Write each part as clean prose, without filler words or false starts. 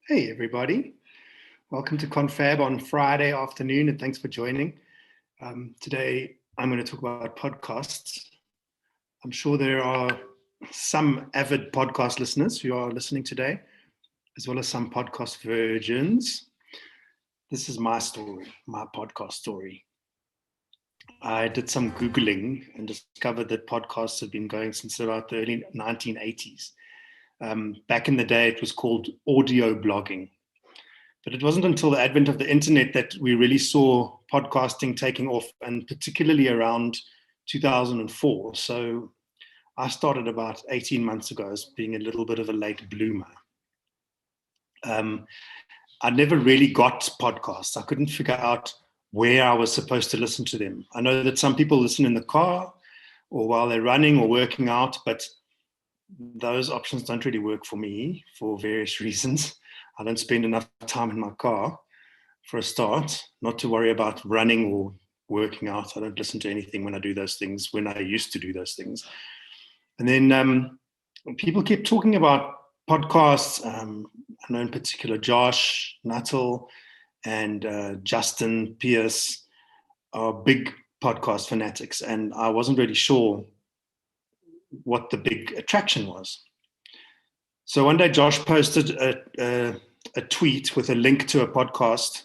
Hey, everybody. Welcome to ConFab on Friday afternoon, and thanks for joining. Today, I'm going to talk about podcasts. I'm sure there are some avid podcast listeners who are listening today, as well as some podcast virgins. This is my story, my podcast story. I did some Googling and discovered that podcasts have been going since about the early 1980s. Back in the day, it was called audio blogging. But it wasn't until the advent of the internet that we really saw podcasting taking off, and particularly around 2004. So I started about 18 months ago as being a little bit of a late bloomer. I never really got podcasts. I couldn't figure out where I was supposed to listen to them. I know that some people listen in the car or while they're running or working out, but those options don't really work for me for various reasons. I don't spend enough time in my car, for a start, not to worry about running or working out. I don't listen to anything when I do those things, when I used to do those things. And then people keep talking about podcasts. I know in particular Josh Nuttall and Justin Pierce are big podcast fanatics, and I wasn't really sure what the big attraction was. So one day Josh posted a tweet with a link to a podcast,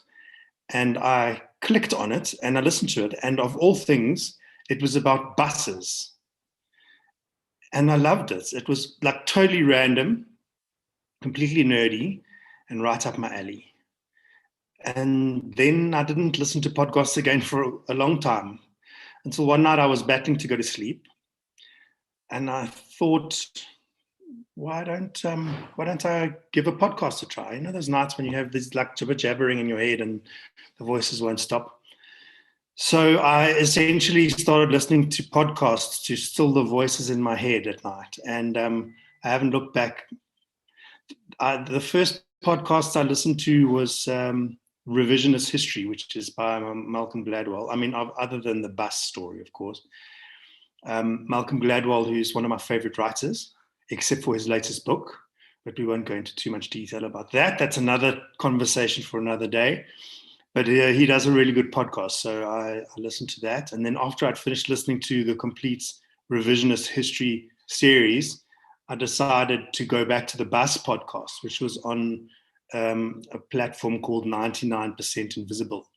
and I clicked on it and I listened to it. And of all things, it was about buses. And I loved it. It was like totally random, completely nerdy, and right up my alley. And then I didn't listen to podcasts again for a long time, until one night I was battling to go to sleep. And I thought, why don't I give a podcast a try? You know, those nights when you have this like jibber jabbering in your head and the voices won't stop. So I essentially started listening to podcasts to still the voices in my head at night, and I haven't looked back. The first podcast I listened to was Revisionist History, which is by Malcolm Gladwell. I mean, other than the bus story, of course. Malcolm Gladwell, who's one of my favorite writers, except for his latest book, but we won't go into too much detail about that. That's another conversation for another day. But he does a really good podcast, so I listened to that. And then after I'd finished listening to the complete Revisionist History series, I decided to go back to the Bus podcast, which was on a platform called 99% Invisible.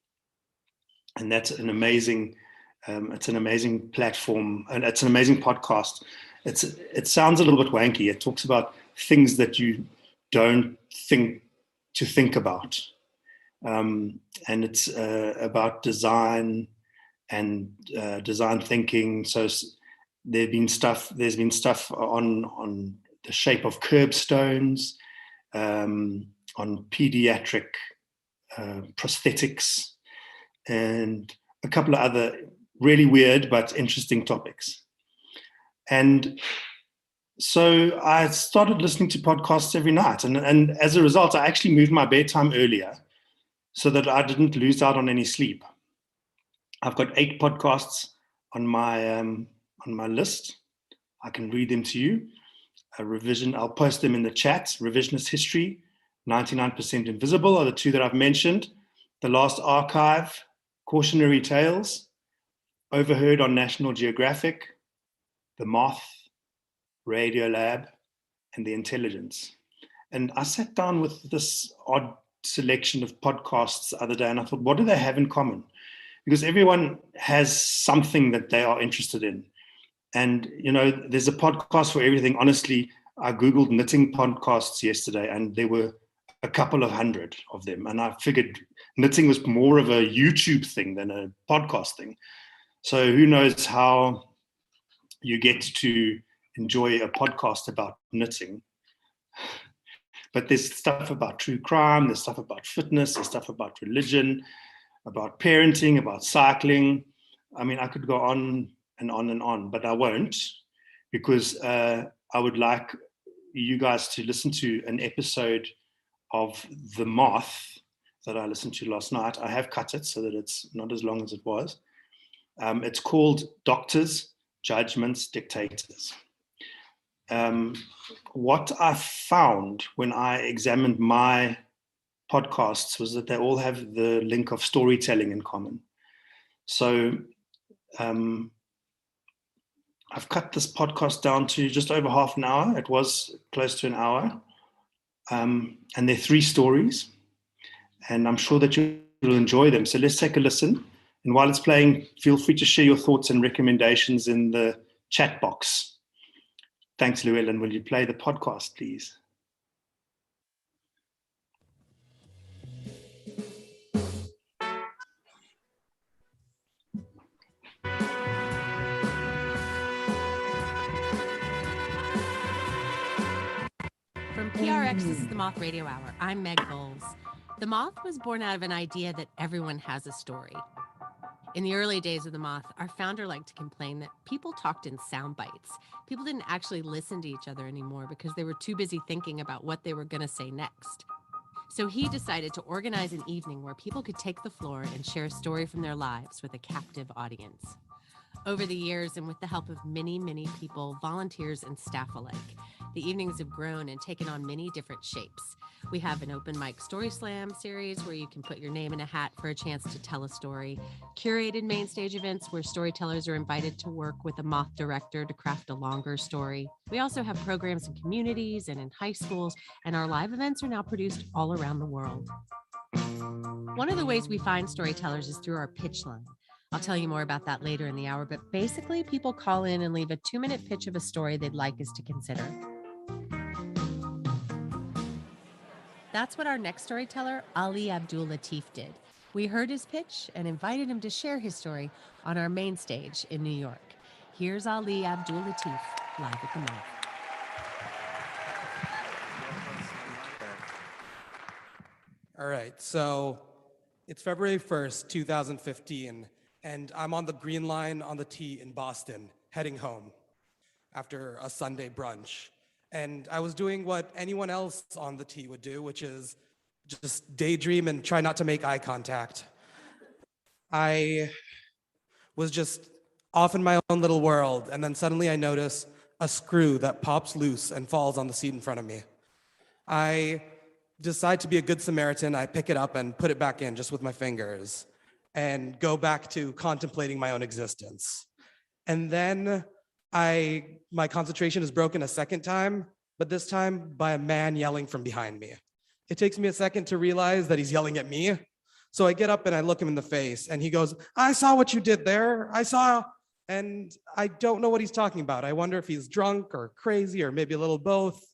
And that's an amazing platform, and it's an amazing podcast. It sounds a little bit wanky. It talks about things that you don't think about. And it's about design and design thinking. So there's been stuff on the shape of curbstones, on pediatric prosthetics, and a couple of other really weird but interesting topics. And so I started listening to podcasts every night. And as a result, I actually moved my bedtime earlier so that I didn't lose out on any sleep. I've got 8 podcasts on my list. I can read them to you. I'll post them in the chat. Revisionist History, 99% Invisible are the 2 that I've mentioned. The Last Archive, Cautionary Tales, Overheard on National Geographic, The Moth, Radiolab, and The Intelligence. And I sat down with this odd selection of podcasts the other day, and I thought, what do they have in common? Because everyone has something that they are interested in. And, you know, there's a podcast for everything. Honestly, I Googled knitting podcasts yesterday, and there were a couple of hundred of them. And I figured knitting was more of a YouTube thing than a podcast thing. So who knows how you get to enjoy a podcast about knitting. But there's stuff about true crime, there's stuff about fitness, there's stuff about religion, about parenting, about cycling. I mean, I could go on and on and on, but I won't, because I would like you guys to listen to an episode of The Moth that I listened to last night. I have cut it so that it's not as long as it was. It's called Doctors, Judgments, Dictators. What I found when I examined my podcasts was that they all have the link of storytelling in common. So I've cut this podcast down to just over half an hour. It was close to an hour. And they're 3 stories. And I'm sure that you'll enjoy them. So let's take a listen. And while it's playing, feel free to share your thoughts and recommendations in the chat box. Thanks, Llewellyn. Will you play the podcast, please? From PRX, this is the Moth Radio Hour. I'm Meg Bowles. The Moth was born out of an idea that everyone has a story. In the early days of the Moth, our founder liked to complain that people talked in sound bites. People didn't actually listen to each other anymore because they were too busy thinking about what they were going to say next. So he decided to organize an evening where people could take the floor and share a story from their lives with a captive audience. Over the years, and with the help of many, many people, volunteers and staff alike, the evenings have grown and taken on many different shapes. We have an open mic story slam series where you can put your name in a hat for a chance to tell a story, curated main stage events where storytellers are invited to work with a Moth director to craft a longer story. We also have programs in communities and in high schools, and our live events are now produced all around the world. One of the ways we find storytellers is through our pitch line. I'll tell you more about that later in the hour, but basically people call in and leave a 2-minute pitch of a story they'd like us to consider. That's what our next storyteller, Ali Abdul Latif, did. We heard his pitch and invited him to share his story on our main stage in New York. Here's Ali Abdul Latif, live at the Moth. All right, so it's February 1st, 2015, and I'm on the Green Line on the T in Boston, heading home after a Sunday brunch. And I was doing what anyone else on the T would do, which is just daydream and try not to make eye contact. I was just off in my own little world, and then suddenly I notice a screw that pops loose and falls on the seat in front of me. I decide to be a good Samaritan. I pick it up and put it back in just with my fingers and go back to contemplating my own existence. And then my concentration is broken a second time, but this time by a man yelling from behind me. It takes me a second to realize that he's yelling at me. So I get up and I look him in the face and he goes, "I saw what you did there. I saw," and I don't know what he's talking about. I wonder if he's drunk or crazy or maybe a little both.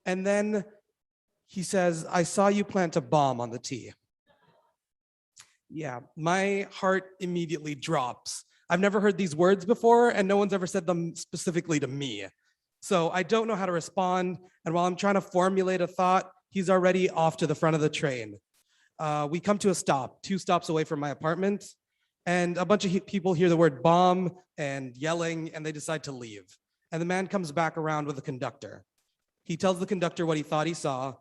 And then he says, "I saw you plant a bomb on the T." Yeah, my heart immediately drops. I've never heard these words before, and no one's ever said them specifically to me. So I don't know how to respond. And while I'm trying to formulate a thought, he's already off to the front of the train. We come to a stop, 2 stops away from my apartment, and a bunch of people hear the word bomb and yelling, and they decide to leave. And the man comes back around with the conductor. He tells the conductor what he thought he saw,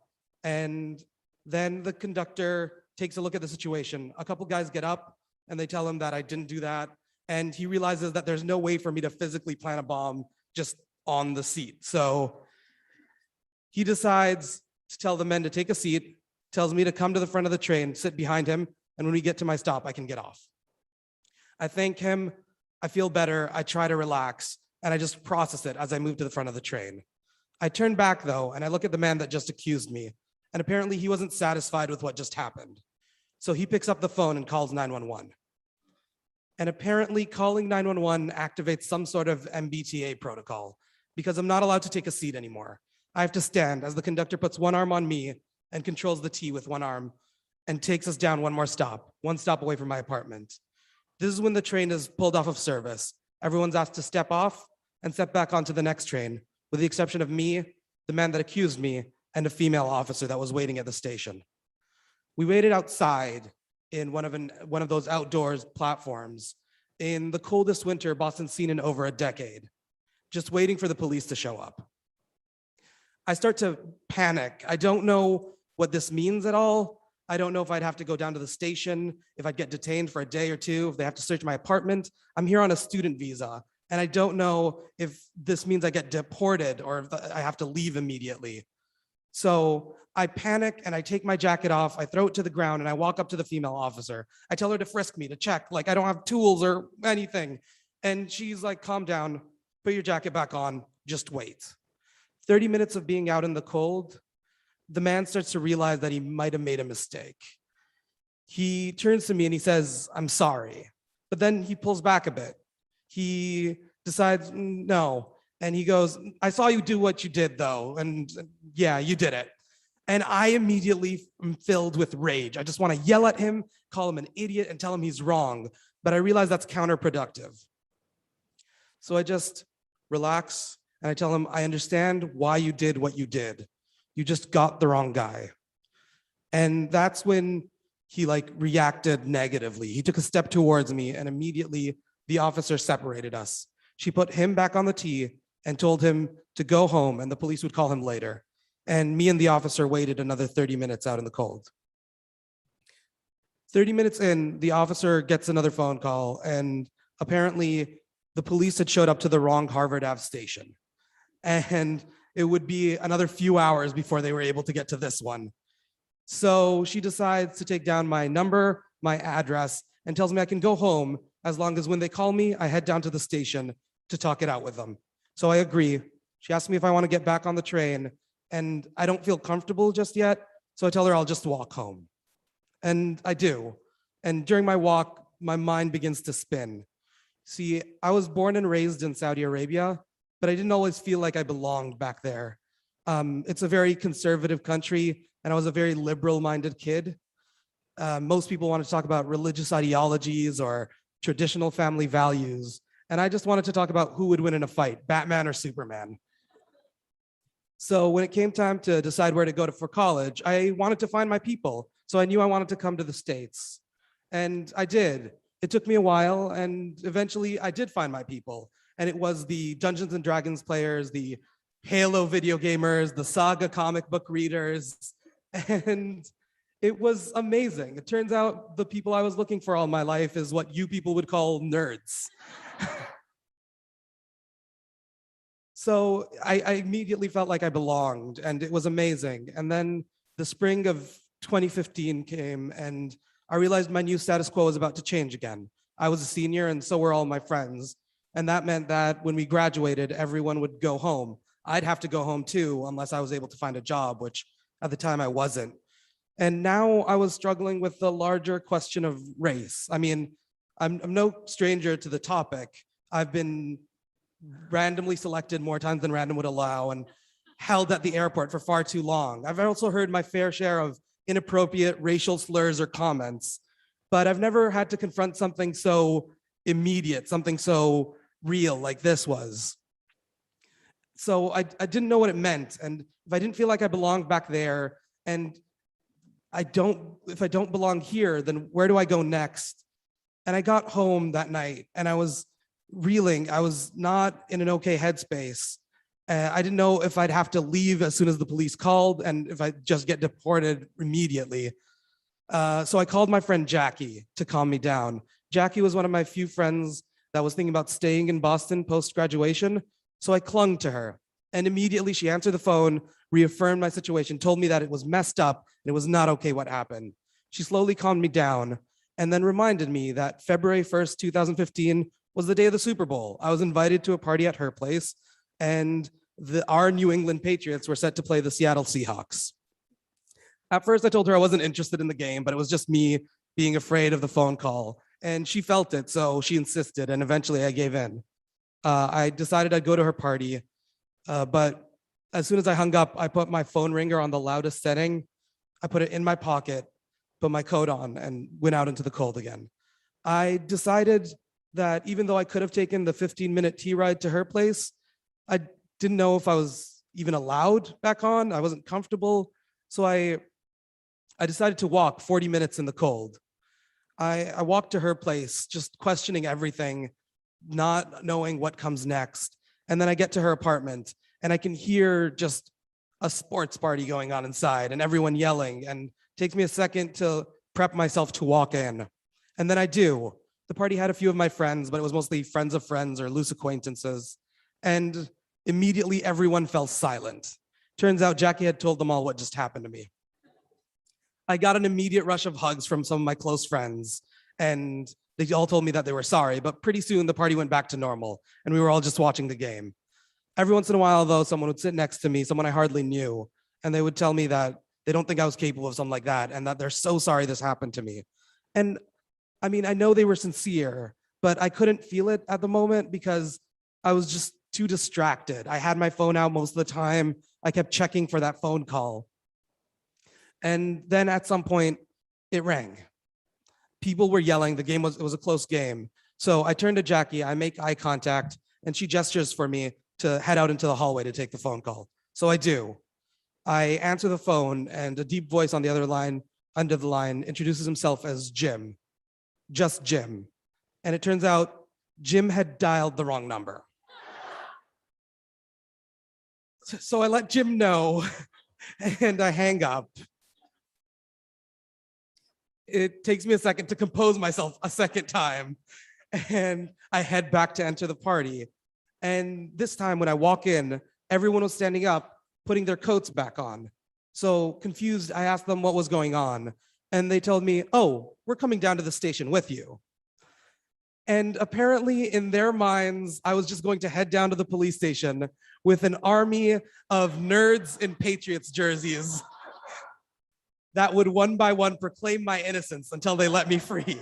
and then the conductor takes a look at the situation. A couple guys get up, and they tell him that I didn't do that. And he realizes that there's no way for me to physically plant a bomb just on the seat. So he decides to tell the men to take a seat, tells me to come to the front of the train, sit behind him, and when we get to my stop, I can get off. I thank him, I feel better, I try to relax, and I just process it as I move to the front of the train. I turn back though, and I look at the man that just accused me, and apparently he wasn't satisfied with what just happened. So he picks up the phone and calls 911. And apparently calling 911 activates some sort of MBTA protocol because I'm not allowed to take a seat anymore. I have to stand as the conductor puts one arm on me and controls the T with one arm and takes us down one more stop, 1 stop away from my apartment. This is when the train is pulled off of service. Everyone's asked to step off and step back onto the next train, with the exception of me, the man that accused me, and a female officer that was waiting at the station. We waited outside in one of those outdoors platforms in the coldest winter Boston's seen in over a decade, just waiting for the police to show up. I start to panic. I don't know what this means at all. I don't know if I'd have to go down to the station, if I'd get detained for a day or 2, if they have to search my apartment. I'm here on a student visa, and I don't know if this means I get deported or if I have to leave immediately. So I panic and I take my jacket off, I throw it to the ground, and I walk up to the female officer. I tell her to frisk me, to check, like I don't have tools or anything. And she's like, calm down, put your jacket back on, just wait. 30 minutes of being out in the cold, the man starts to realize that he might have made a mistake. He turns to me and he says, I'm sorry. But then he pulls back a bit. He decides, no. And he goes, I saw you do what you did though. And yeah, you did it. And I immediately am filled with rage. I just want to yell at him, call him an idiot, and tell him he's wrong. But I realize that's counterproductive. So I just relax and I tell him, I understand why you did what you did. You just got the wrong guy. And that's when he like reacted negatively. He took a step towards me and immediately the officer separated us. She put him back on the tee and told him to go home and the police would call him later. And me and the officer waited another 30 minutes out in the cold. 30 minutes in, the officer gets another phone call and apparently the police had showed up to the wrong Harvard Ave station. And it would be another few hours before they were able to get to this one. So she decides to take down my number, my address, and tells me I can go home as long as when they call me, I head down to the station to talk it out with them. So I agree. She asked me if I want to get back on the train, and I don't feel comfortable just yet. So I tell her I'll just walk home. And I do. And during my walk, my mind begins to spin. See, I was born and raised in Saudi Arabia, but I didn't always feel like I belonged back there. It's a very conservative country, and I was a very liberal-minded kid. Most people want to talk about religious ideologies or traditional family values, and I just wanted to talk about who would win in a fight, Batman or Superman. So when it came time to decide where to go for college, I wanted to find my people, so I knew I wanted to come to the States, and I did. It took me a while, and eventually I did find my people, and it was the Dungeons and Dragons players, the Halo video gamers, the Saga comic book readers, and it was amazing. It turns out the people I was looking for all my life is what you people would call nerds. So I immediately felt like I belonged, and it was amazing. And then the spring of 2015 came, and I realized my new status quo was about to change again. I was a senior, and so were all my friends. And that meant that when we graduated, everyone would go home. I'd have to go home too, unless I was able to find a job, which at the time I wasn't. And now I was struggling with the larger question of race. I mean, I'm no stranger to the topic. I've been randomly selected more times than random would allow and held at the airport for far too long. I've also heard my fair share of inappropriate racial slurs or comments, but I've never had to confront something so immediate, something so real like this was. So I didn't know what it meant. And if I didn't feel like I belonged back there, and if I don't belong here, then where do I go next? And I got home that night and I was reeling. I was not in an okay headspace. I didn't know if I'd have to leave as soon as the police called and if I'd just get deported immediately. So I called my friend Jackie to calm me down. Jackie was one of my few friends that was thinking about staying in Boston post-graduation. So I clung to her, and immediately she answered the phone, reaffirmed my situation, told me that it was messed up and it was not okay what happened. She slowly calmed me down and then reminded me that February 1st, 2015 was the day of the Super Bowl. I was invited to a party at her place, and our New England Patriots were set to play the Seattle Seahawks. At first, I told her I wasn't interested in the game, but it was just me being afraid of the phone call. And she felt it, so she insisted, and eventually I gave in. I decided I'd go to her party, but as soon as I hung up, I put my phone ringer on the loudest setting. I put it in my pocket, put my coat on, and went out into the cold again. I decided that even though I could have taken the 15-minute T ride to her place, I didn't know if I was even allowed back on. I wasn't comfortable. So I decided to walk 40 minutes in the cold. I walked to her place, just questioning everything, not knowing what comes next. And then I get to her apartment and I can hear just a sports party going on inside and everyone yelling, and it takes me a second to prep myself to walk in. And then I do. The party had a few of my friends, but it was mostly friends of friends or loose acquaintances. And immediately everyone fell silent. Turns out Jackie had told them all what just happened to me. I got an immediate rush of hugs from some of my close friends, and they all told me that they were sorry, but pretty soon the party went back to normal, and we were all just watching the game. Every once in a while, though, someone would sit next to me, someone I hardly knew, and they would tell me that they don't think I was capable of something like that, and that they're so sorry this happened to me. And I mean, I know they were sincere, but I couldn't feel it at the moment because I was just too distracted. I had my phone out most of the time. I kept checking for that phone call. And then at some point, it rang. People were yelling. It was a close game. So I turned to Jackie, I make eye contact, and she gestures for me to head out into the hallway to take the phone call. So I do. I answer the phone, and a deep voice on the other line, under the line, introduces himself as Jim, just Jim. And it turns out Jim had dialed the wrong number. So I let Jim know, and I hang up. It takes me a second to compose myself a second time, and I head back to enter the party. And this time when I walk in, everyone was standing up, putting their coats back on. So confused, I asked them what was going on, and they told me, "Oh, we're coming down to the station with you." And apparently in their minds, I was just going to head down to the police station with an army of nerds in Patriots jerseys that would one by one proclaim my innocence until they let me free.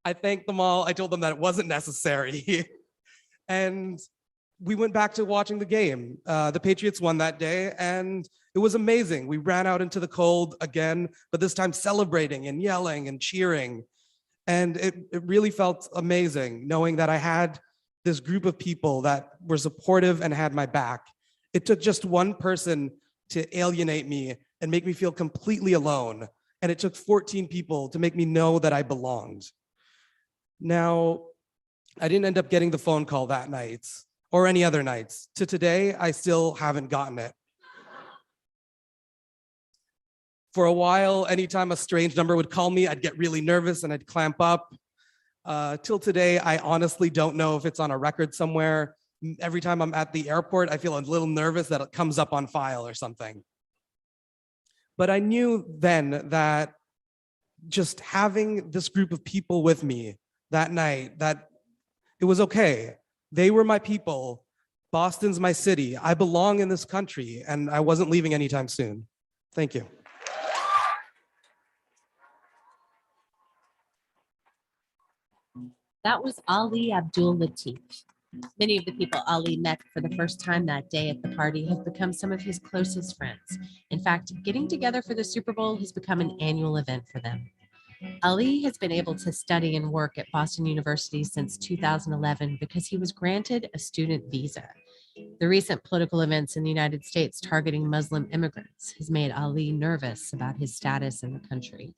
I thanked them all. I told them that it wasn't necessary. And we went back to watching the game. The Patriots won that day, and it was amazing. We ran out into the cold again, but this time celebrating and yelling and cheering. And it really felt amazing knowing that I had this group of people that were supportive and had my back. It took just one person to alienate me and make me feel completely alone. And it took 14 people to make me know that I belonged. Now, I didn't end up getting the phone call that night or any other nights. To today, I still haven't gotten it. For a while, anytime a strange number would call me, I'd get really nervous and I'd clamp up. Till today, I honestly don't know if it's on a record somewhere. Every time I'm at the airport, I feel a little nervous that it comes up on file or something. But I knew then that just having this group of people with me that night, that it was okay. They were my people. Boston's my city. I belong in this country, and I wasn't leaving anytime soon. Thank you. That was Ali Abdul Latif. Many of the people Ali met for the first time that day at the party have become some of his closest friends. In fact, getting together for the Super Bowl has become an annual event for them. Ali has been able to study and work at Boston University since 2011 because he was granted a student visa. The recent political events in the United States targeting Muslim immigrants has made Ali nervous about his status in the country.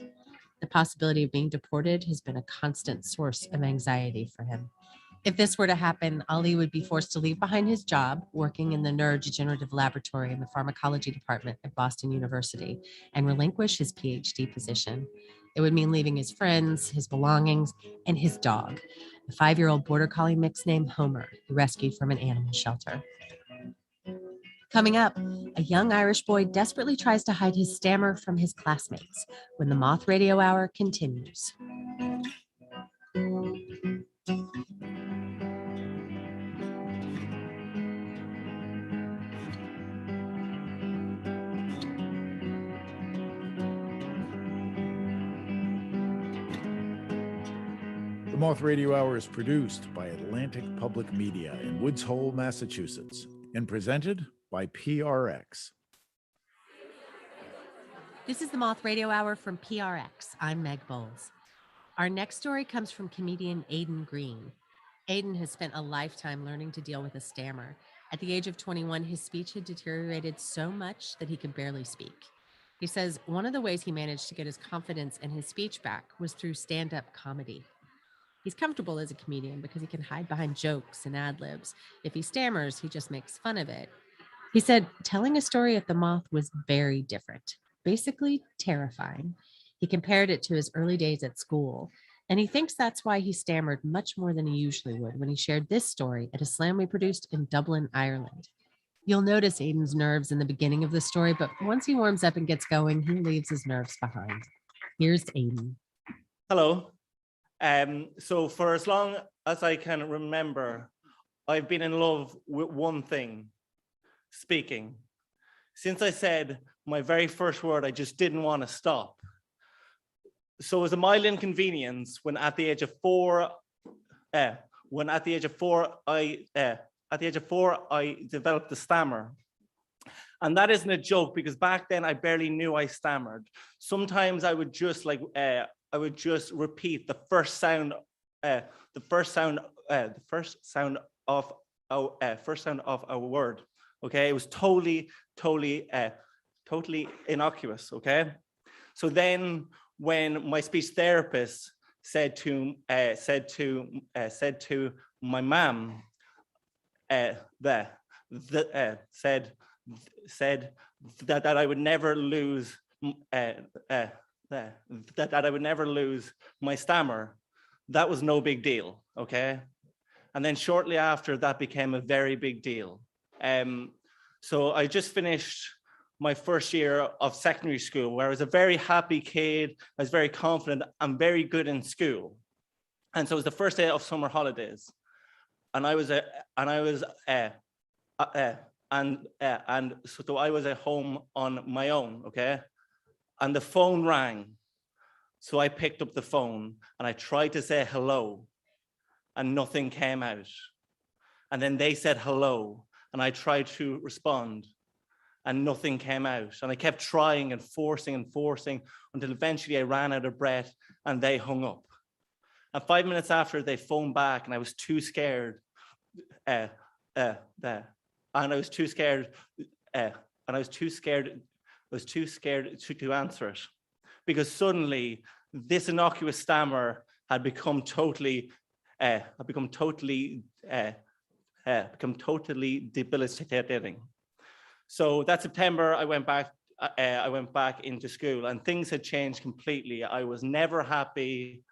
The possibility of being deported has been a constant source of anxiety for him. If this were to happen, Ali would be forced to leave behind his job working in the neurodegenerative laboratory in the pharmacology department at Boston University and relinquish his PhD position. It would mean leaving his friends, his belongings, and his dog, a 5-year-old border collie mix named Homer, who rescued from an animal shelter. Coming up, a young Irish boy desperately tries to hide his stammer from his classmates when the Moth Radio Hour continues. The Moth Radio Hour is produced by Atlantic Public Media in Woods Hole, Massachusetts, and presented by PRX. This is the Moth Radio Hour from PRX. I'm Meg Bowles. Our next story comes from comedian Aidan Green. Aidan has spent a lifetime learning to deal with a stammer. At the age of 21, his speech had deteriorated so much that he could barely speak. He says one of the ways he managed to get his confidence and his speech back was through stand-up comedy. He's comfortable as a comedian because he can hide behind jokes and ad-libs. If he stammers, he just makes fun of it. He said telling a story at the Moth was very different, basically terrifying. He compared it to his early days at school, and he thinks that's why he stammered much more than he usually would when he shared this story at a slam we produced in Dublin, Ireland. You'll notice Aiden's nerves in the beginning of the story, but once he warms up and gets going, he leaves his nerves behind. Here's Aiden. Hello. So for as long as I can remember, I've been in love with one thing, speaking. Since I said my very first word, I just didn't want to stop. So it was a mild inconvenience when at the age of four, I developed the stammer. And that isn't a joke, because back then I barely knew I stammered. Sometimes I would just repeat the first sound of a word. Okay, it was totally innocuous. Okay, so then when my speech therapist said to my mom said that I would never lose that I would never lose my stammer, that was no big deal. Okay, and then shortly after, that became a very big deal. So I just finished my first year of secondary school, where I was a very happy kid. I was very confident and very good in school. And so it was the first day of summer holidays, and I was at home on my own. Okay, and the phone rang. So I picked up the phone and I tried to say hello, and nothing came out. And then they said hello, and I tried to respond, and nothing came out. And I kept trying and forcing until eventually I ran out of breath and they hung up. And 5 minutes after, they phoned back, and I was too scared. To answer it, because suddenly this innocuous stammer had become totally debilitating. So that September, I went back into school, and things had changed completely. I was never happy.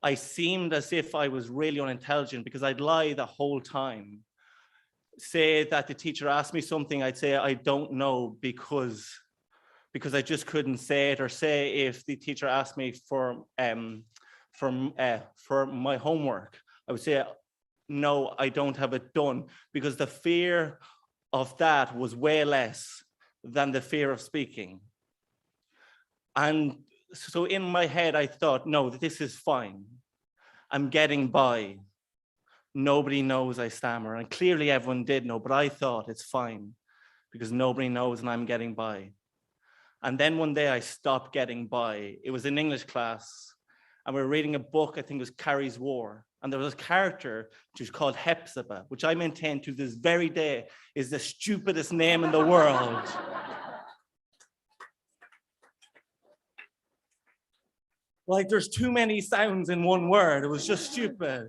I seemed as if I was really unintelligent, because I'd lie the whole time. Say that the teacher asked me something, I'd say I don't know, because I just couldn't say it. Or say if the teacher asked me for my homework, I would say no, I don't have it done, because the fear of that was way less than the fear of speaking. And so in my head, I thought, no, this is fine. I'm getting by. Nobody knows I stammer. And clearly everyone did know, but I thought it's fine because nobody knows and I'm getting by. And then one day I stopped getting by. It was in English class, and we were reading a book, I think it was Carrie's War. And there was a character which was called Hepzibah, which I maintain to this very day is the stupidest name in the world. Like, there's too many sounds in one word. It was just stupid.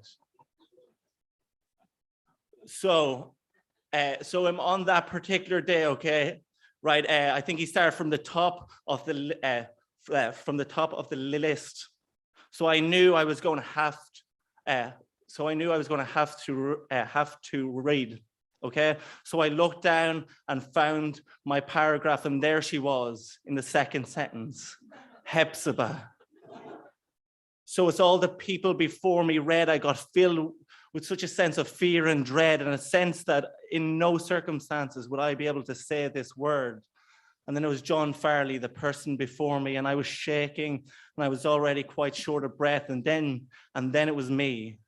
So I'm on that particular day, okay? Right, I think he started from the top of the list. So I knew I was going to have to read. Okay, so I looked down and found my paragraph, and there she was in the second sentence, Hepzibah. So it's all the people before me read. I got filled with such a sense of fear and dread, and a sense that in no circumstances would I be able to say this word. And then it was John Farley, the person before me, and I was shaking, and I was already quite short of breath. And then it was me.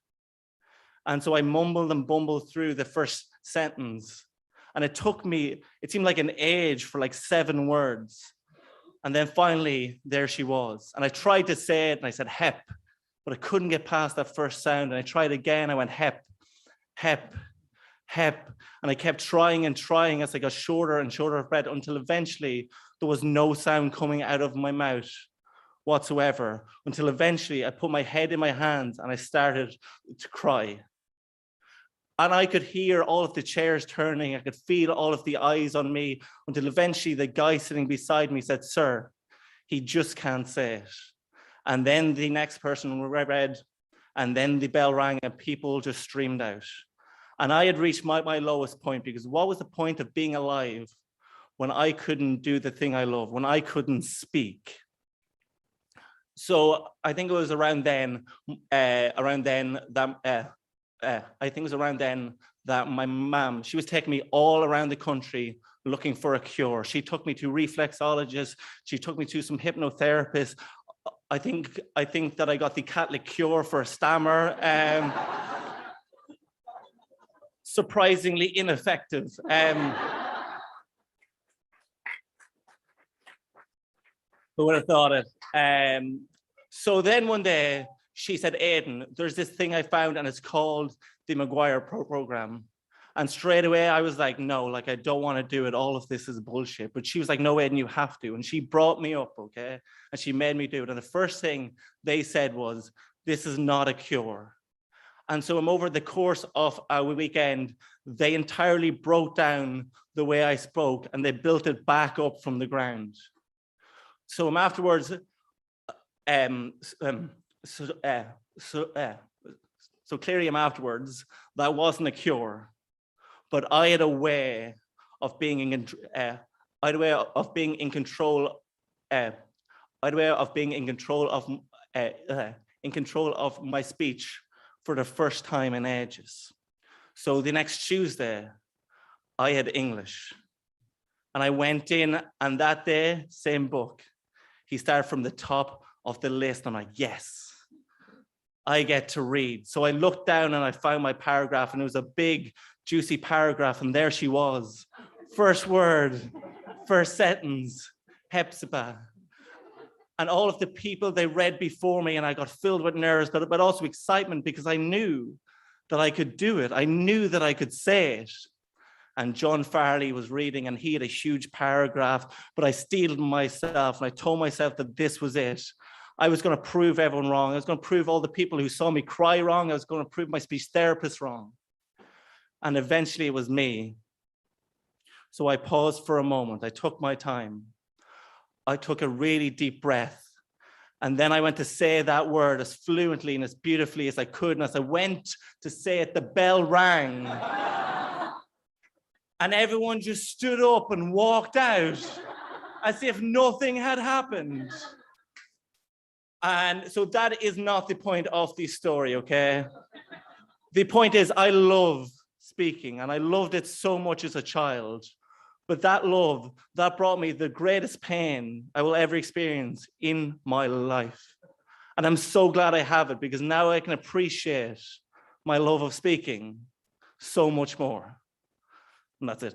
And so I mumbled and bumbled through the first sentence, and it seemed like an age for like 7 words. And then finally, there she was. And I tried to say it, and I said, hep, but I couldn't get past that first sound. And I tried again, I went, hep, hep, hep. And I kept trying and trying as I got shorter and shorter of breath, until eventually there was no sound coming out of my mouth whatsoever, until eventually I put my head in my hands and I started to cry. And I could hear all of the chairs turning. I could feel all of the eyes on me, until eventually the guy sitting beside me said, sir, he just can't say it. And then the next person read, and then the bell rang and people just streamed out. And I had reached my lowest point, because what was the point of being alive when I couldn't do the thing I love, when I couldn't speak? So I think it was around then that my mom, she was taking me all around the country looking for a cure. She took me to reflexologists. She took me to some hypnotherapists. I think that I got the Catholic cure for a stammer. Surprisingly ineffective. Who would have thought it? So then one day she said, Aidan, there's this thing I found and it's called the Maguire program. And straight away I was like, no, like I don't want to do it. All of this is bullshit. But she was like, no, Aidan, you have to. And she brought me up, okay? And she made me do it. And the first thing they said was, this is not a cure. And so over the course of a weekend, they entirely broke down the way I spoke and they built it back up from the ground. So afterwards, so clearly afterwards, that wasn't a cure, but I had a way of being in control of my speech for the first time in ages. So the next Tuesday, I had English, and I went in, and that day, same book. He started from the top of the list. I'm like, yes, I get to read. So I looked down and I found my paragraph, and it was a big, juicy paragraph. And there she was. First word, first sentence, Hepzibah. And all of the people they read before me, and I got filled with nerves, but also excitement, because I knew that I could do it. I knew that I could say it. And John Farley was reading, and he had a huge paragraph, but I steeled myself and I told myself that this was it. I was going to prove everyone wrong. I was going to prove all the people who saw me cry wrong. I was going to prove my speech therapist wrong. And eventually it was me. So I paused for a moment. I took my time. I took a really deep breath. And then I went to say that word as fluently and as beautifully as I could. And as I went to say it, the bell rang. And everyone just stood up and walked out as if nothing had happened. And so that is not the point of the story, okay? The point is, I love speaking, and I loved it so much as a child. But that love, that brought me the greatest pain I will ever experience in my life. And I'm so glad I have it, because now I can appreciate my love of speaking so much more. And that's it.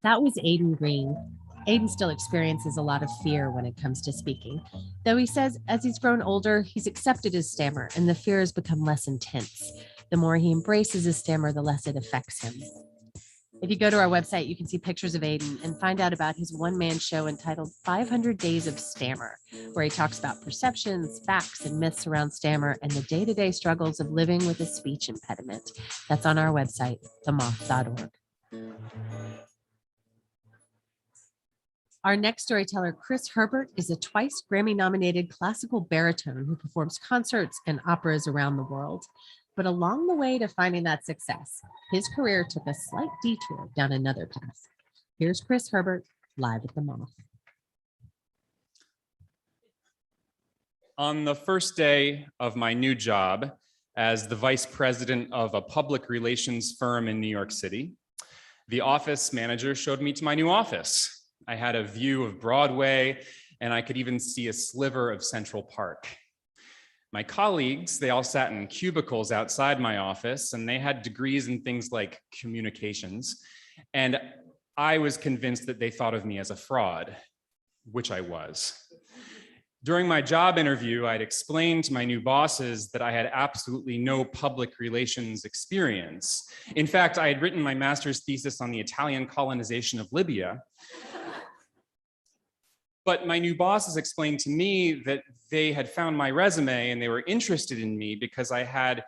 That was Aidan Green. Aidan still experiences a lot of fear when it comes to speaking, though he says as he's grown older, he's accepted his stammer and the fear has become less intense. The more he embraces his stammer, the less it affects him. If you go to our website, you can see pictures of Aidan and find out about his one-man show entitled 500 Days of Stammer, where he talks about perceptions, facts, and myths around stammer and the day-to-day struggles of living with a speech impediment. That's on our website, themoth.org. Our next storyteller, Chris Herbert, is a twice Grammy-nominated classical baritone who performs concerts and operas around the world. But along the way to finding that success, his career took a slight detour down another path. Here's Chris Herbert, live at the Moth. On the first day of my new job as the vice president of a public relations firm in New York City, the office manager showed me to my new office. I had a view of Broadway, and I could even see a sliver of Central Park. My colleagues, they all sat in cubicles outside my office, and they had degrees in things like communications. And I was convinced that they thought of me as a fraud, which I was. During my job interview, I'd explained to my new bosses that I had absolutely no public relations experience. In fact, I had written my master's thesis on the Italian colonization of Libya. But my new bosses explained to me that they had found my resume and they were interested in me because I had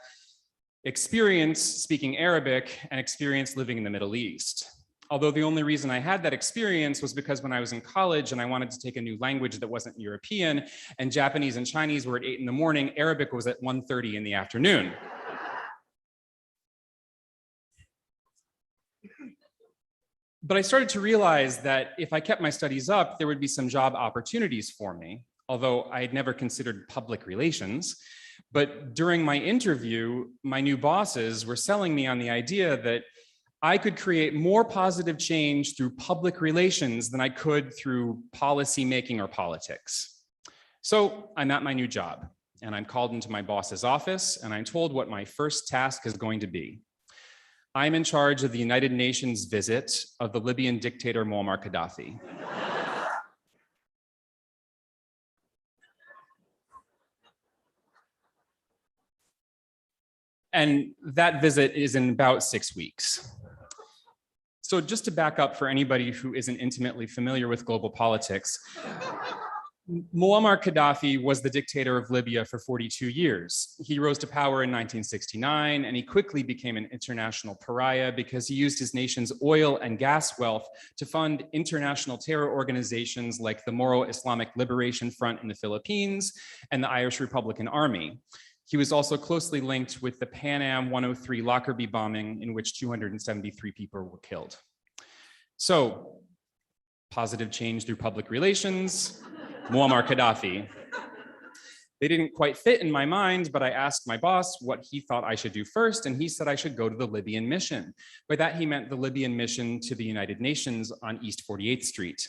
experience speaking Arabic and experience living in the Middle East. Although the only reason I had that experience was because when I was in college and I wanted to take a new language that wasn't European, and Japanese and Chinese were at 8 in the morning, Arabic was at 1:30 in the afternoon. But I started to realize that if I kept my studies up, there would be some job opportunities for me, although I had never considered public relations. But during my interview, my new bosses were selling me on the idea that I could create more positive change through public relations than I could through policy making or politics. So I'm at my new job and I'm called into my boss's office and I'm told what my first task is going to be. I'm in charge of the United Nations visit of the Libyan dictator Muammar Gaddafi. And that visit is in about 6 weeks. So just to back up for anybody who isn't intimately familiar with global politics, Muammar Gaddafi was the dictator of Libya for 42 years. He rose to power in 1969, and he quickly became an international pariah because he used his nation's oil and gas wealth to fund international terror organizations like the Moro Islamic Liberation Front in the Philippines and the Irish Republican Army. He was also closely linked with the Pan Am 103 Lockerbie bombing, in which 273 people were killed. So, positive change through public relations, Muammar Gaddafi. They didn't quite fit in my mind, but I asked my boss what he thought I should do first, and he said I should go to the Libyan mission. By that, he meant the Libyan mission to the United Nations on East 48th Street.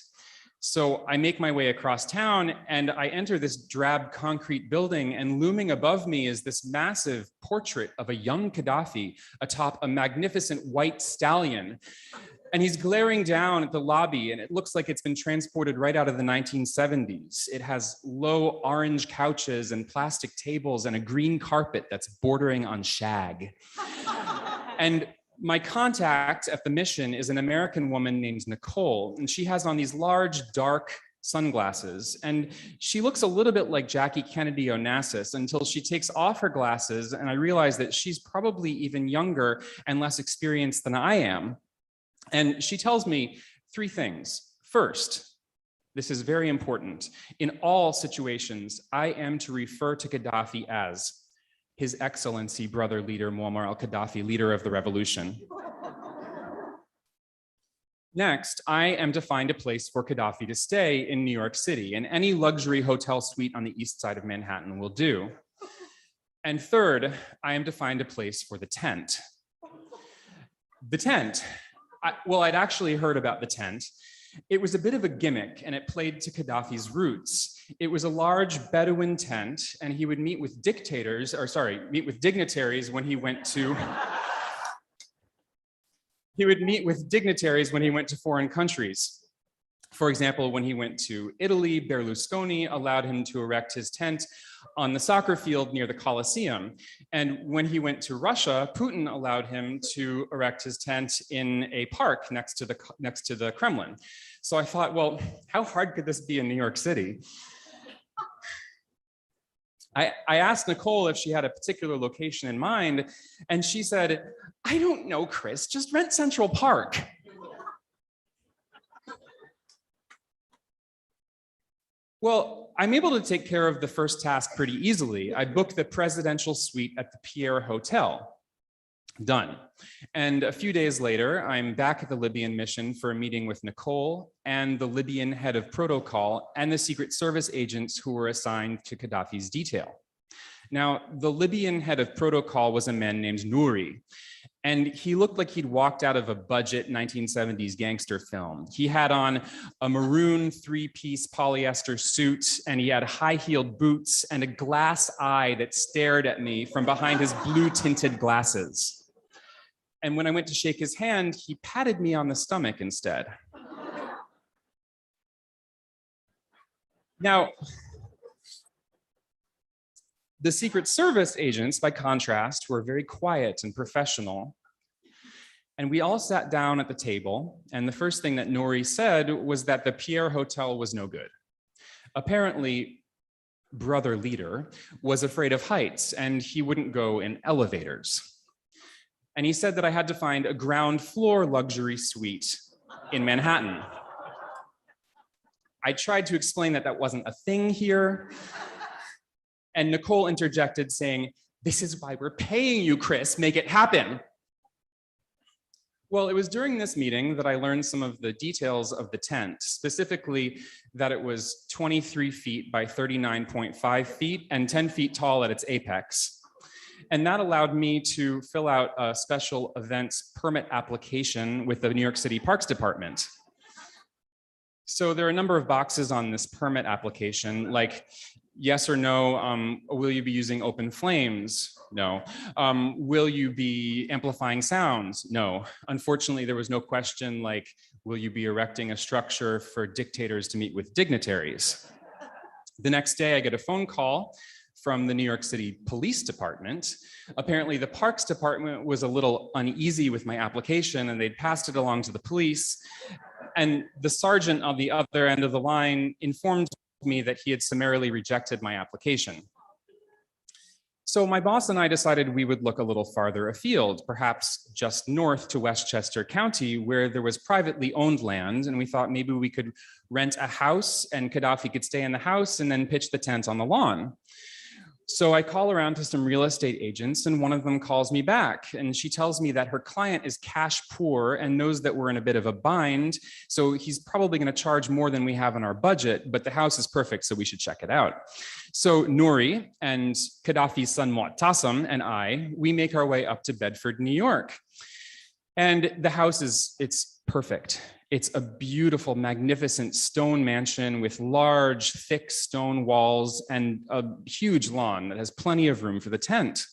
So I make my way across town and I enter this drab concrete building, and looming above me is this massive portrait of a young Gaddafi atop a magnificent white stallion. And he's glaring down at the lobby and it looks like it's been transported right out of the 1970s. It has low orange couches and plastic tables and a green carpet that's bordering on shag. And my contact at the mission is an American woman named Nicole, and she has on these large, dark sunglasses, and she looks a little bit like Jackie Kennedy Onassis until she takes off her glasses, and I realize that she's probably even younger and less experienced than I am. And she tells me 3 things. First, this is very important. In all situations, I am to refer to Gaddafi as His Excellency, brother leader Muammar al-Gaddafi, leader of the revolution. Next, I am to find a place for Gaddafi to stay in New York City, and any luxury hotel suite on the east side of Manhattan will do. And third, I am to find a place for the tent. The tent. Well, I'd actually heard about the tent. It was a bit of a gimmick and it played to Gaddafi's roots. It was a large Bedouin tent and he would meet with dignitaries when he went to foreign countries. For example, when he went to Italy, Berlusconi allowed him to erect his tent on the soccer field near the Colosseum. And when he went to Russia, Putin allowed him to erect his tent in a park next to the Kremlin. So I thought, well, how hard could this be in New York City? I asked Nicole if she had a particular location in mind, and she said, I don't know, Chris, just rent Central Park. Well, I'm able to take care of the first task pretty easily. I booked the presidential suite at the Pierre Hotel. Done. And a few days later, I'm back at the Libyan mission for a meeting with Nicole and the Libyan head of protocol and the Secret Service agents who were assigned to Gaddafi's detail. Now, the Libyan head of protocol was a man named Nouri, and he looked like he'd walked out of a budget 1970s gangster film. He had on a maroon 3-piece polyester suit, and he had high-heeled boots and a glass eye that stared at me from behind his blue-tinted glasses. And when I went to shake his hand, he patted me on the stomach instead. Now, the Secret Service agents, by contrast, were very quiet and professional. And we all sat down at the table, and the first thing that Nouri said was that the Pierre Hotel was no good. Apparently, brother leader was afraid of heights, and he wouldn't go in elevators. And he said that I had to find a ground floor luxury suite in Manhattan. I tried to explain that that wasn't a thing here. And Nicole interjected saying, "This is why we're paying you, Chris, make it happen." Well, it was during this meeting that I learned some of the details of the tent, specifically that it was 23 feet by 39.5 feet and 10 feet tall at its apex. And that allowed me to fill out a special events permit application with the New York City Parks Department. So there are a number of boxes on this permit application, like yes or no, will you be using open flames? No. Will you be amplifying sounds? No. Unfortunately, there was no question like, will you be erecting a structure for dictators to meet with dignitaries? The next day, I get a phone call from the New York City Police Department. Apparently, the Parks Department was a little uneasy with my application and they'd passed it along to the police. And the sergeant on the other end of the line informed me that he had summarily rejected my application. So my boss and I decided we would look a little farther afield, perhaps just north to Westchester County, where there was privately owned land. And we thought maybe we could rent a house and Gaddafi could stay in the house and then pitch the tent on the lawn. So I call around to some real estate agents and one of them calls me back and she tells me that her client is cash poor and knows that we're in a bit of a bind. So he's probably going to charge more than we have in our budget, but the house is perfect, so we should check it out. So Nouri and Gaddafi's son Mu'tasim and I, we make our way up to Bedford, New York. And the house it's perfect. It's a beautiful, magnificent stone mansion with large, thick stone walls and a huge lawn that has plenty of room for the tent.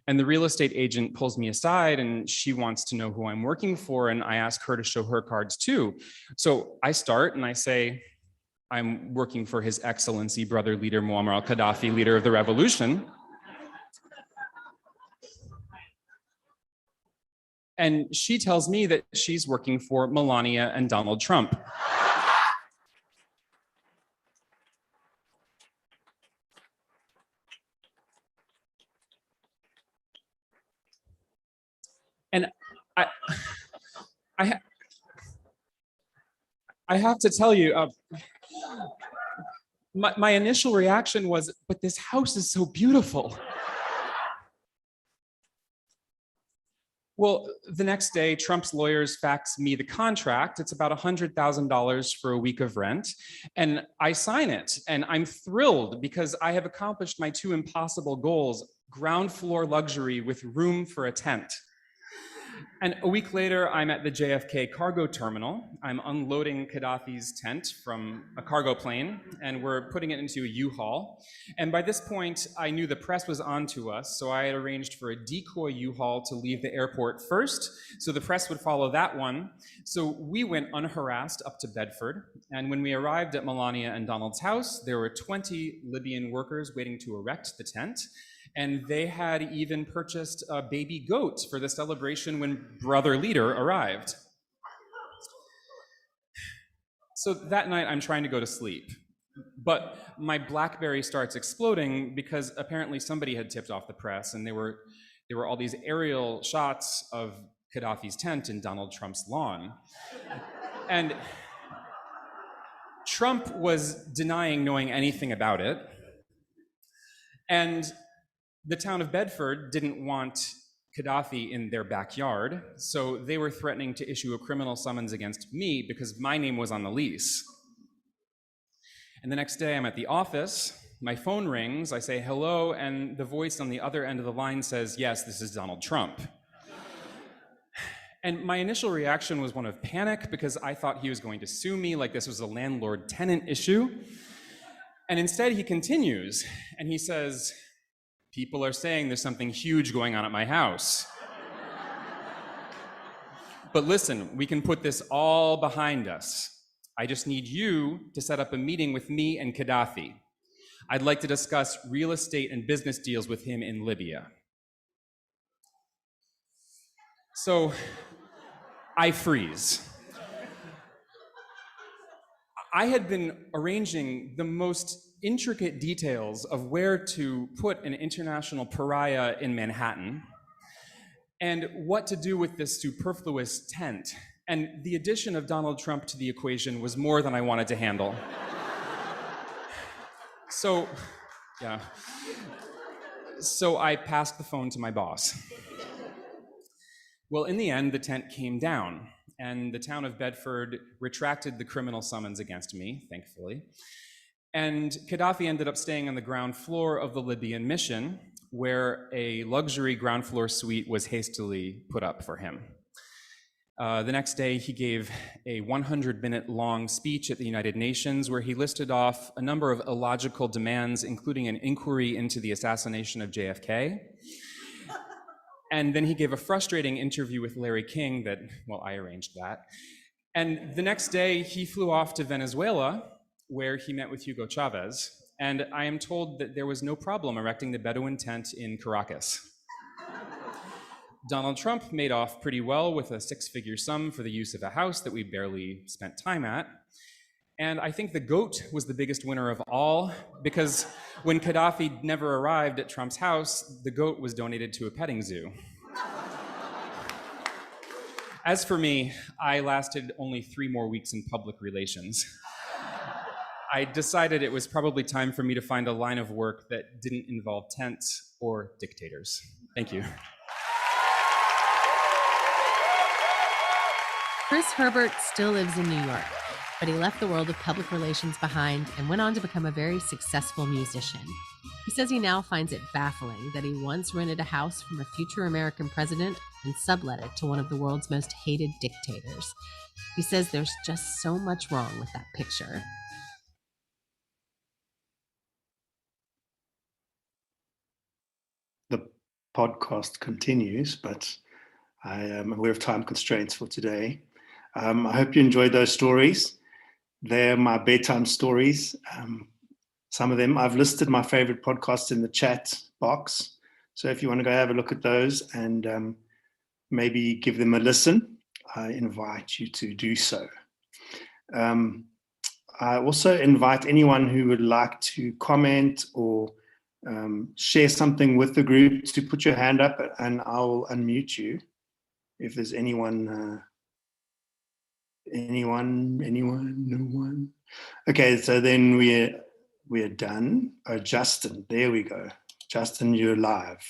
And the real estate agent pulls me aside and she wants to know who I'm working for. And I ask her to show her cards too. So I start and I say, I'm working for His Excellency, Brother Leader Muammar al-Gaddafi, leader of the revolution. And she tells me that she's working for Melania and Donald Trump. And I have to tell you, my initial reaction was, but this house is so beautiful. Well, the next day, Trump's lawyers fax me the contract. It's about $100,000 for a week of rent. And I sign it. And I'm thrilled because I have accomplished my two impossible goals: ground floor luxury with room for a tent. And a week later, I'm at the JFK cargo terminal. I'm unloading Gaddafi's tent from a cargo plane, and we're putting it into a U-Haul. And by this point, I knew the press was on to us, so I had arranged for a decoy U-Haul to leave the airport first, so the press would follow that one. So we went unharassed up to Bedford, and when we arrived at Melania and Donald's house, there were 20 Libyan workers waiting to erect the tent. And they had even purchased a baby goat for the celebration when Brother Leader arrived. So that night, I'm trying to go to sleep. But my BlackBerry starts exploding because apparently somebody had tipped off the press, and there were all these aerial shots of Gaddafi's tent in Donald Trump's lawn. And Trump was denying knowing anything about it. And the town of Bedford didn't want Gaddafi in their backyard, so they were threatening to issue a criminal summons against me because my name was on the lease. And the next day I'm at the office, my phone rings, I say hello, and the voice on the other end of the line says, yes, this is Donald Trump. And my initial reaction was one of panic because I thought he was going to sue me like this was a landlord-tenant issue. And instead he continues, and he says, people are saying there's something huge going on at my house. But listen, we can put this all behind us. I just need you to set up a meeting with me and Gaddafi. I'd like to discuss real estate and business deals with him in Libya. So I freeze. I had been arranging the most intricate details of where to put an international pariah in Manhattan and what to do with this superfluous tent. And the addition of Donald Trump to the equation was more than I wanted to handle. So, yeah. So I passed the phone to my boss. Well, in the end, the tent came down, and the town of Bedford retracted the criminal summons against me, thankfully. And Gaddafi ended up staying on the ground floor of the Libyan mission, where a luxury ground floor suite was hastily put up for him. The next day, he gave a 100-minute long speech at the United Nations where he listed off a number of illogical demands, including an inquiry into the assassination of JFK. And then he gave a frustrating interview with Larry King that, well, I arranged that. And the next day, he flew off to Venezuela, where he met with Hugo Chavez. And I am told that there was no problem erecting the Bedouin tent in Caracas. Donald Trump made off pretty well with a six-figure sum for the use of a house that we barely spent time at. And I think the goat was the biggest winner of all, because when Gaddafi never arrived at Trump's house, the goat was donated to a petting zoo. As for me, I lasted only 3 more weeks in public relations. I decided it was probably time for me to find a line of work that didn't involve tents or dictators. Thank you. Chris Herbert still lives in New York, but he left the world of public relations behind and went on to become a very successful musician. He says he now finds it baffling that he once rented a house from a future American president and sublet it to one of the world's most hated dictators. He says there's just so much wrong with that picture. The podcast continues, but I am aware of time constraints for today. I hope you enjoyed those stories. They're my bedtime stories. Some of them, I've listed my favorite podcasts in the chat box. So if you want to go have a look at those and maybe give them a listen, I invite you to do so. I also invite anyone who would like to comment or share something with the group to put your hand up and I'll unmute you. If there's anyone, no one. Okay, so then we're done. Oh, Justin, there we go. Justin, you're live.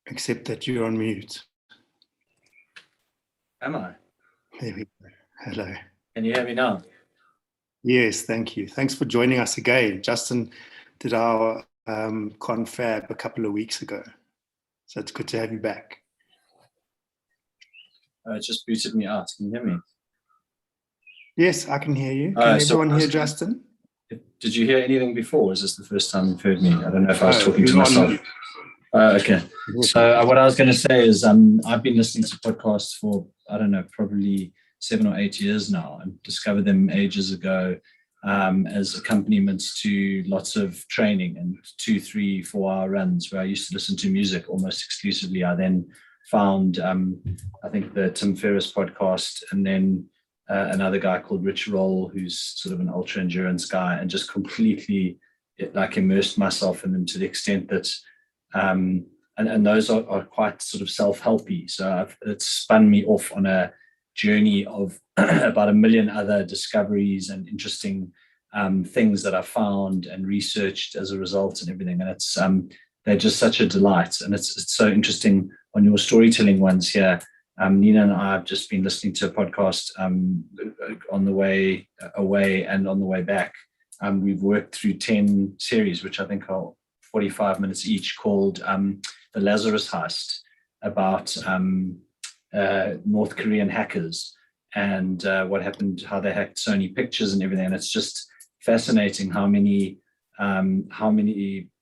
Except that you're on mute. Am I? There we go. Hello. Can you hear me now? Yes, thank you. Thanks for joining us again. Justin did our ConFab a couple of weeks ago. So it's good to have you back. It just booted me out. Can you hear me? Yes, I can hear you. Can everyone hear Justin? Did you hear anything before? Is this the first time you've heard me? I don't know if I was talking to myself. Okay. So what I was going to say is I've been listening to podcasts for, I don't know, probably 7 or 8 years now, and discovered them ages ago as accompaniments to lots of training and 2, 3, 4 hour runs where I used to listen to music almost exclusively. I then found, I think, the Tim Ferriss podcast, and then another guy called Rich Roll, who's sort of an ultra endurance guy, and just completely immersed myself in them to the extent that and those are quite sort of self-helpy. So it's spun me off on a journey of about 1 million other discoveries and interesting things that I found and researched as a result and everything. And it's they're just such a delight. And it's so interesting on your storytelling ones here. Nina and I have just been listening to a podcast on the way away and on the way back. We've worked through 10 series, which I think are 45 minutes each, called The Lazarus Heist, about North Korean hackers and what happened, how they hacked Sony Pictures and everything. And it's just fascinating how many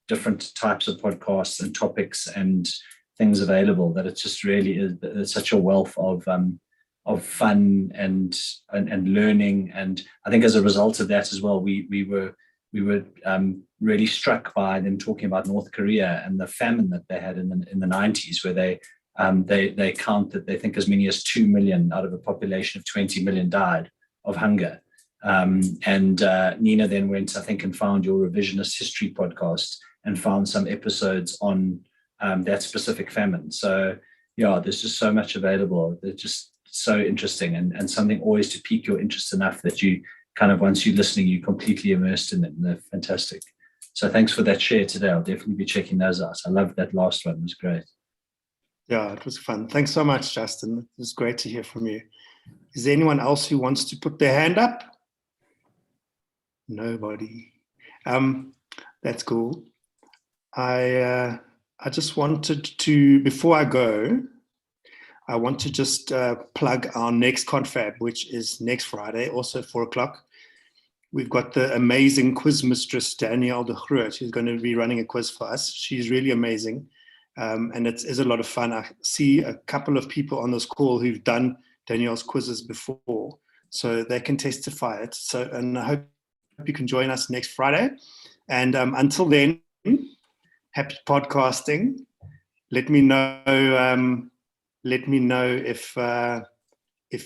different types of podcasts and topics and things available, that it just really is, it's such a wealth of fun and learning. And I think as a result of that as well, we were we were really struck by them talking about North Korea and the famine that they had in the 90s, where they count that they think as many as 2 million out of a population of 20 million died of hunger. And Nina then went, I think, and found your revisionist history podcast and found some episodes on that specific famine. So yeah, there's just so much available. They're just so interesting, and something always to pique your interest enough that you kind of, once you're listening, you're completely immersed in them. They're fantastic. So thanks for that share today. I'll definitely be checking those out. I love that last one. It was great. Yeah, it was fun. Thanks so much, Justin. It was great to hear from you. Is there anyone else who wants to put their hand up? Nobody. That's cool. I just wanted to, before I go, I want to just plug our next ConFab, which is next Friday, also 4 o'clock. We've got the amazing quiz mistress, Danielle de Groot. She's going to be running a quiz for us. She's really amazing. And it is a lot of fun. I see a couple of people on this call who've done Danielle's quizzes before, so they can testify it. So, and I hope you can join us next Friday. And until then, happy podcasting. Let me know. Let me know if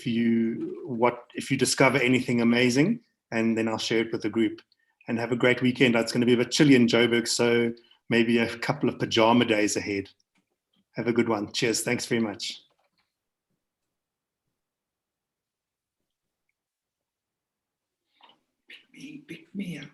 you discover anything amazing, and then I'll share it with the group. And have a great weekend. It's going to be a bit chilly in Joburg, so maybe a couple of pajama days ahead. Have a good one. Cheers. Thanks very much. Pick me up.